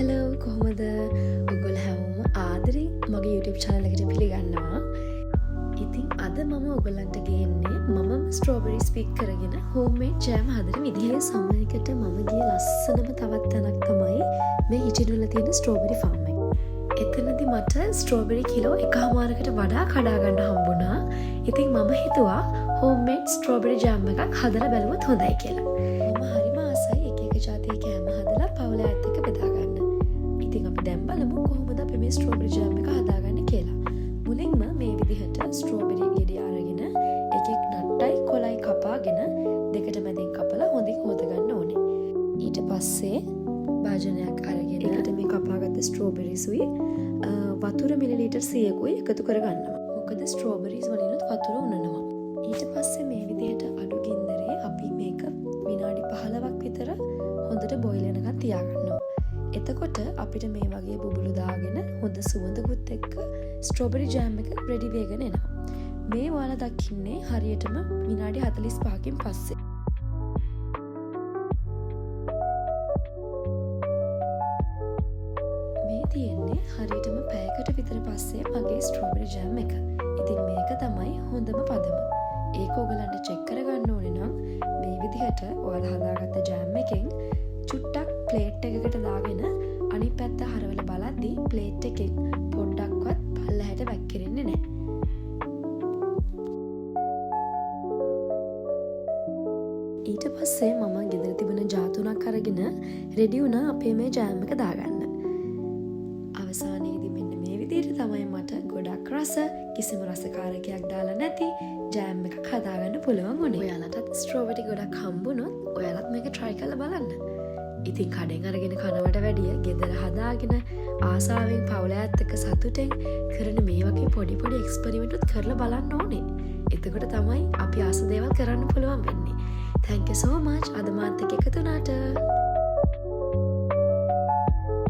Hello කොහොමද ඔගොල්ලෝ හැමෝම ආදරෙන් මගේ YouTube channel එකට පිළිගන්නවා. ඉතින් අද මම ඔයගලන්ට ගේන්නේ මම ස්ට්‍රෝබෙරිස් පික් කරගෙන homemade jam හදන විදිහ. සමයකට මම ගිය ලස්සනම තවත් තැනක් තමයි මේ හිටිනුල තියෙන ස්ට්‍රෝබෙරි ෆාම් එක. එතනදී මට ස්ට්‍රෝබෙරි කිලෝ 1.5කට වඩා කඩා ගන්න හම්බුණා. ඉතින් මම හිතුවා homemade ස්ට්‍රෝබෙරි jam එකක් හදලා බලුවොත් හොඳයි කියලා. මම හරිම ආසයි එක එක જાතියේ කෑම හදලා පවුල ඇත් එක්ක බෙදා ගන්න. ඉතින් අපි දැන් බලමු කොහොමද අපි මේ ස්ට්‍රෝබෙරි ජෑම් එක හදාගන්නේ කියලා. මුලින්ම මේ විදිහට ස්ට්‍රෝබෙරි ගෙඩි අරගෙන එකෙක් නට්ටයි කොළයි කපාගෙන දෙකට මැදින් කපලා හොඳින් හොද ගන්න ඕනේ. ඊට පස්සේ භාජනයක් අරගෙන ඒකට මේ කපාගත්ත ස්ට්‍රෝබෙරිස්ුයි වතුර මිලිලීටර් 100කුයි එකතු කරගන්නවා. මොකද ස්ට්‍රෝබෙරිස් වලිනුත් වතුර උනනවා. ඊට පස්සේ මේ විදිහට අඩු ගින්දරේ අපි මේක විනාඩි 15ක් විතර හොඳට බොයිල් වෙනකන් තියාගන්නවා. එතකොට අපිට මේ වගේ බුබුලු දාගෙන හොඳ සුවඳකුත් එක්ක ස්ට්‍රෝබෙරි ජෑම් එක රෙඩි වෙගෙන එනවා. මේ ඔයාලා දකින්නේ හරියටම විනාඩි 45කින් පස්සේ. මේ තියෙන්නේ හරියටම පැයකට විතර පස්සේ මගේ ස්ට්‍රෝබෙරි ජෑම් එක. ඉතින් මේක තමයි හොඳම පදම. ඒක ඔයගලන්ට චෙක් කරගන්න ඕනේ නම් මේ විදිහට ඔයාලා හදාගත්ත ජෑම් එකෙන් චුට්ටක් ප්ලේට් එකකට දාගෙන අනිත් පැත්ත හරවලා බලද්දී ප්ලේට් එකෙන් පොඩ්ඩක්වත් පල්ලහැට වැක්කිරෙන්නේ නැහැ. ඊට පස්සේ මම ගෙදර තිබුණ ජා තුනක් අරගෙන රෙඩි වුණා අපේ මේ ජෑම් එක දාගන්න. අවසානයේදී මෙන්න මේ විදිහට තමයි මට ගොඩක් රස කිසිම රසකාරකයක් දාලා නැති ජෑම් එකක් හදාගන්න පුළුවන් වුණේ. ඔයාලටත් ස්ට්‍රෝබෙරි ගොඩක් හම්බුනොත් ඔයාලත් මේක try කරලා බලන්න. ඉතින් කඩෙන් අරගෙන කනවට වැඩිය ගෙදර හදාගෙන ආසාවෙන් පවුල ඇත් එක්ක සතුටෙන් කරන මේ වගේ පොඩි පොඩි එක්ස්පෙරිමන්ට් උත් කරලා බලන්න ඕනේ. එතකොට තමයි අපි ආස දේවල් කරන්න පුළුවන් වෙන්නේ. Thank you so much අද මාත් එක්ක එකතු වුණාට.